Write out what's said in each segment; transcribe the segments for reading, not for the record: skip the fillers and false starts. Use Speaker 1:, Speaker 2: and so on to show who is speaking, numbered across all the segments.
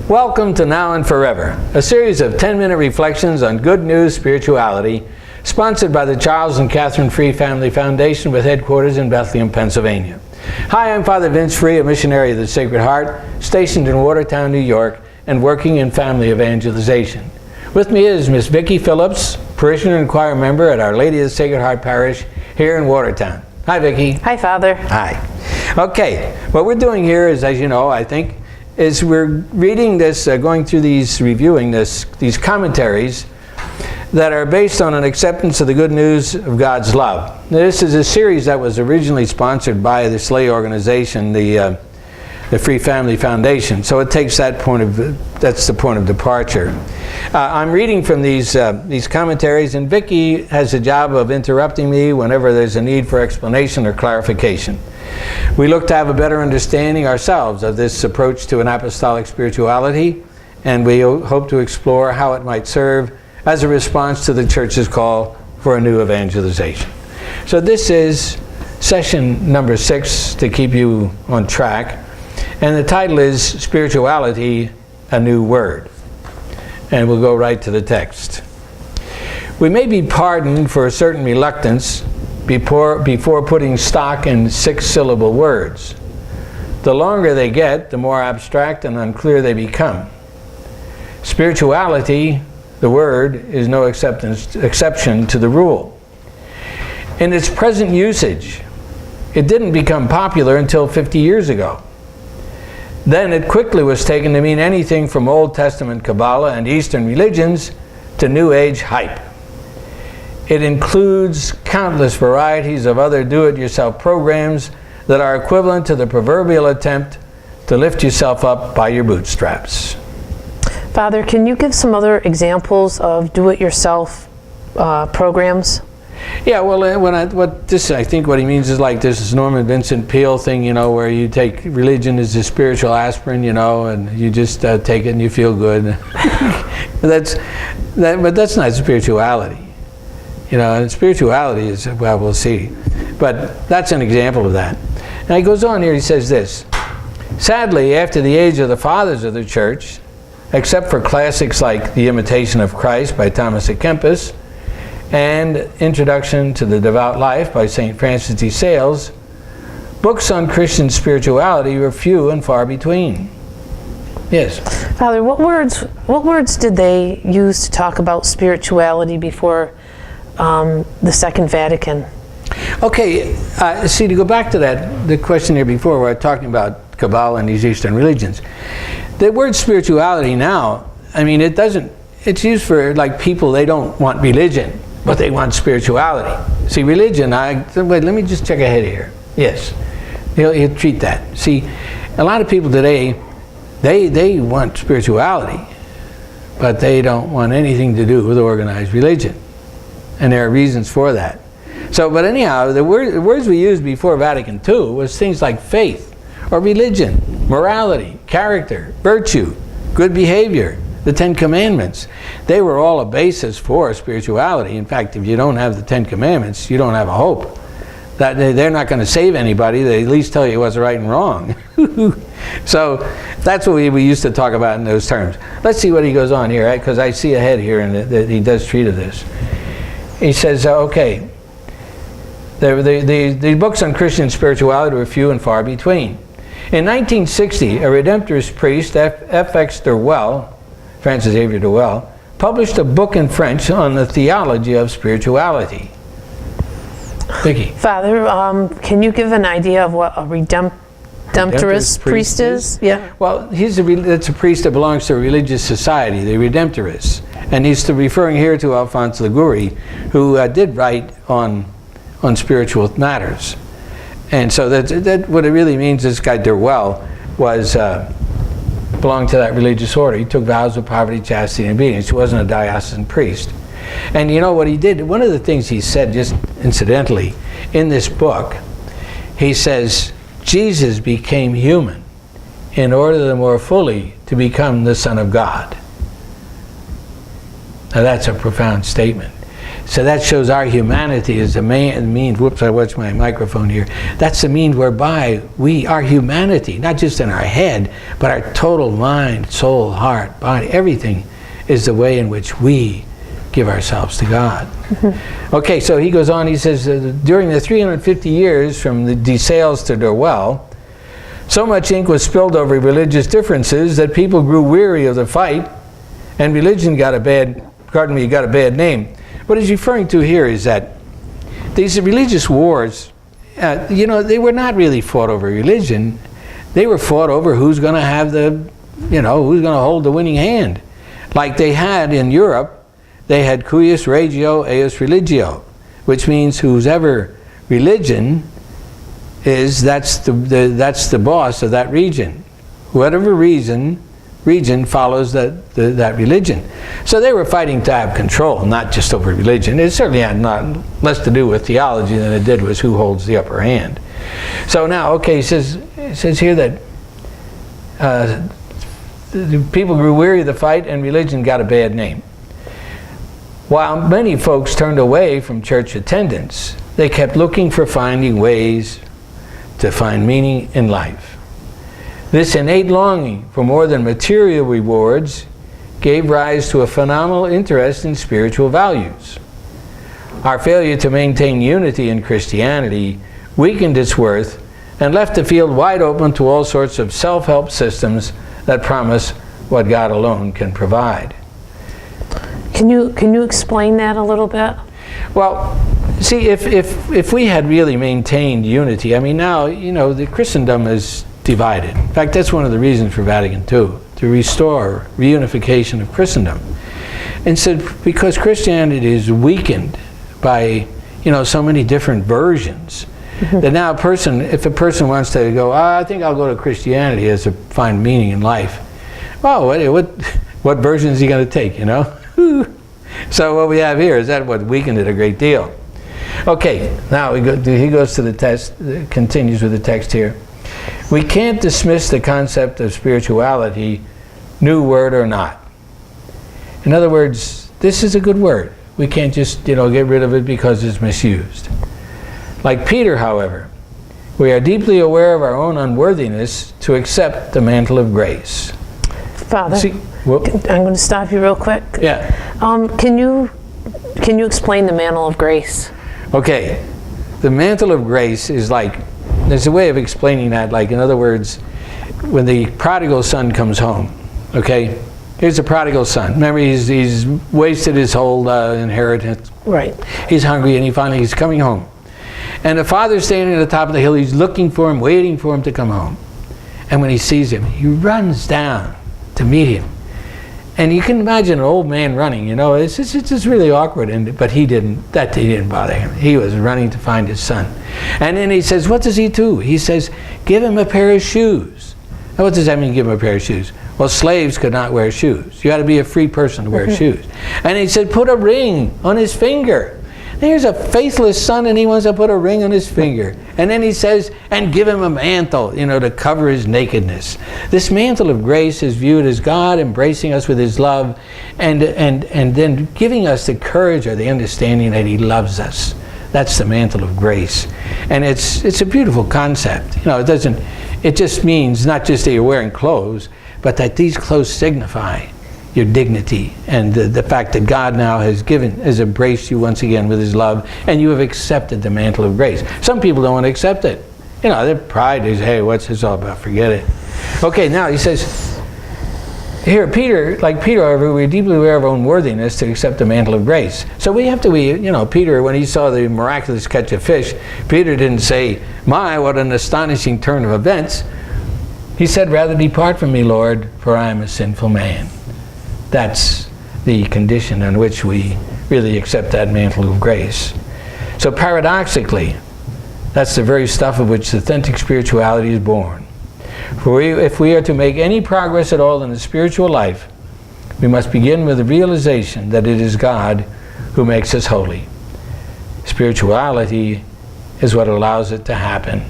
Speaker 1: Welcome to Now and Forever, a series of 10-minute reflections on good news spirituality, sponsored by the Charles and Catherine Free Family Foundation with headquarters in Bethlehem, Pennsylvania. Hi, I'm Father Vince Free, a missionary of the Sacred Heart, stationed in Watertown, New York, and working in family evangelization. With me is Miss Vicki Phillips, parishioner and choir member at Our Lady of the Sacred Heart Parish here in Watertown. Hi, Vicki.
Speaker 2: Hi, Father.
Speaker 1: Hi. Okay, what we're doing here is, as you know, I think, is we're reading this, going through these, reviewing these commentaries that are based on an acceptance of the good news of God's love. Now, this is a series that was originally sponsored by this lay organization, the Free Family Foundation. So it takes that that's the point of departure. I'm reading from these commentaries, and Vicki has the job of interrupting me whenever there's a need for explanation or clarification. We look to have a better understanding ourselves of this approach to an apostolic spirituality, and we hope to explore how it might serve as a response to the Church's call for a new evangelization. So this is session number 6 to keep you on track, and the title is Spirituality, a New Word. And we'll go right to the text. We may be pardoned for a certain reluctance before putting stock in 6-syllable words. The longer they get, the more abstract and unclear they become. Spirituality, the word, is no exception to the rule. In its present usage, it didn't become popular until 50 years ago. Then it quickly was taken to mean anything from Old Testament Kabbalah and Eastern religions to New Age hype. It includes countless varieties of other do-it-yourself programs that are equivalent to the proverbial attempt to lift yourself up by your bootstraps.
Speaker 2: Father, can you give some other examples of do-it-yourself programs?
Speaker 1: Yeah, well, I think what he means is like this Norman Vincent Peale thing, you know, where you take religion as a spiritual aspirin, you know, and you just take it and you feel good. But that's not spirituality. You know, and spirituality is, well, we'll see. But that's an example of that. Now he goes on here, he says this: sadly, after the age of the fathers of the Church, except for classics like The Imitation of Christ by Thomas à Kempis and Introduction to the Devout Life by St. Francis de Sales, books on Christian spirituality were few and far between. Yes?
Speaker 2: Father, what words did they use to talk about spirituality before the Second Vatican?
Speaker 1: Okay, see, to go back to the question here before, where I'm talking about Kabbalah and these Eastern religions, the word spirituality now, I mean, it's used for like people, they don't want religion, but they want spirituality. See, religion, wait, let me just check ahead here. Yes, he'll treat that. See, a lot of people today, they want spirituality, but they don't want anything to do with organized religion. And there are reasons for that. So, but anyhow, the words we used before Vatican II was things like faith, or religion, morality, character, virtue, good behavior, the 10 Commandments. They were all a basis for spirituality. In fact, if you don't have the 10 Commandments, you don't have a hope. That they're not going to save anybody. They at least tell you what's right and wrong. So that's what we used to talk about in those terms. Let's see what he goes on here, because I see ahead here and that he does treat of this. He says, okay, the books on Christian spirituality were few and far between. In 1960, a Redemptorist priest, F.X. Durwell, Francis Xavier Durwell, published a book in French on the theology of spirituality. Vicki.
Speaker 2: Father, can you give an idea of what a Redemptorist priest is? Yeah.
Speaker 1: Well, it's a priest that belongs to a religious society, the Redemptorists. And he's referring here to Alphonse Liguori, who did write on spiritual matters. And so that what it really means, this guy Durwell belonged to that religious order. He took vows of poverty, chastity, and obedience. He wasn't a diocesan priest. And you know what he did? One of the things he said, just incidentally, in this book, he says, Jesus became human in order the more fully to become the Son of God. Now that's a profound statement. So that shows our humanity is the means, whoops, I watched my microphone here. That's the means whereby our humanity, not just in our head, but our total mind, soul, heart, body, everything is the way in which we give ourselves to God. Okay, so he goes on, he says, during the 350 years from the De Sales to Dorwell, so much ink was spilled over religious differences that people grew weary of the fight, and religion got a bad name. What he's referring to here is that these religious wars, they were not really fought over religion. They were fought over who's going to have who's going to hold the winning hand. Like they had in Europe, they had cuius regio, eius religio, which means whoever religion is, that's the boss of that region. Whatever region follows that religion. So they were fighting to have control, not just over religion. It certainly had not less to do with theology than it did with who holds the upper hand. So now, okay, it says here that the people grew weary of the fight and religion got a bad name. While many folks turned away from church attendance, they kept looking for finding ways to find meaning in life. This innate longing for more than material rewards gave rise to a phenomenal interest in spiritual values. Our failure to maintain unity in Christianity weakened its worth and left the field wide open to all sorts of self-help systems that promise what God alone can provide.
Speaker 2: Can you explain that a little bit?
Speaker 1: Well, see, if we had really maintained unity, I mean, now, the Christendom is divided. In fact, that's one of the reasons for Vatican II, to restore reunification of Christendom. And so, because Christianity is weakened by, so many different versions, that now if a person wants to go, I think I'll go to Christianity as to find meaning in life. Well, what version is he going to take, So what we have here is that what weakened it a great deal. Okay, now he goes to the text, continues with the text here. We can't dismiss the concept of spirituality, new word or not. In other words, this is a good word. We can't just, get rid of it because it's misused. Like Peter, however, we are deeply aware of our own unworthiness to accept the mantle of grace.
Speaker 2: Father, I'm going to stop you real quick.
Speaker 1: Yeah.
Speaker 2: Can you explain the mantle of grace?
Speaker 1: Okay. The mantle of grace is like, there's a way of explaining that, like, in other words, when the prodigal son comes home, okay? Here's the prodigal son. Remember, he's wasted his whole inheritance.
Speaker 2: Right.
Speaker 1: He's hungry, and he's coming home. And the father's standing at the top of the hill. He's looking for him, waiting for him to come home. And when he sees him, he runs down to meet him. And you can imagine an old man running, it's just really awkward. But he didn't bother him. He was running to find his son. And then he says, what does he do? He says, give him a pair of shoes. Now, what does that mean, give him a pair of shoes? Well, slaves could not wear shoes. You had to be a free person to wear shoes. And he said, put a ring on his finger. Here's a faithless son, and he wants to put a ring on his finger. And then he says, and give him a mantle, to cover his nakedness. This mantle of grace is viewed as God embracing us with his love and then giving us the courage or the understanding that he loves us. That's the mantle of grace. And it's a beautiful concept. It just means not just that you're wearing clothes, but that these clothes signify your dignity and the fact that God now has embraced you once again with his love, and you have accepted the mantle of grace. Some people don't want to accept it. Their pride is, hey, what's this all about? Forget it. Okay, now he says, here, Peter, however, we're deeply aware of our own worthiness to accept the mantle of grace. So we have to, Peter, when he saw the miraculous catch of fish, Peter didn't say, my, what an astonishing turn of events. He said, rather, depart from me, Lord, for I am a sinful man. That's the condition on which we really accept that mantle of grace. So paradoxically, that's the very stuff of which authentic spirituality is born. For if we are to make any progress at all in the spiritual life, we must begin with the realization that it is God who makes us holy. Spirituality is what allows it to happen.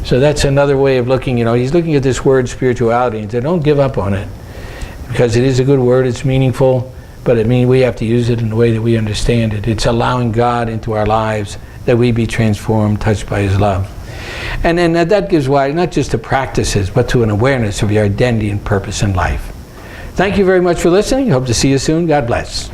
Speaker 1: So that's another way of looking, he's looking at this word spirituality and said, don't give up on it. Because it is a good word, it's meaningful, but we have to use it in the way that we understand it. It's allowing God into our lives that we be transformed, touched by His love. And then that gives rise not just to practices, but to an awareness of your identity and purpose in life. Thank you very much for listening. Hope to see you soon. God bless.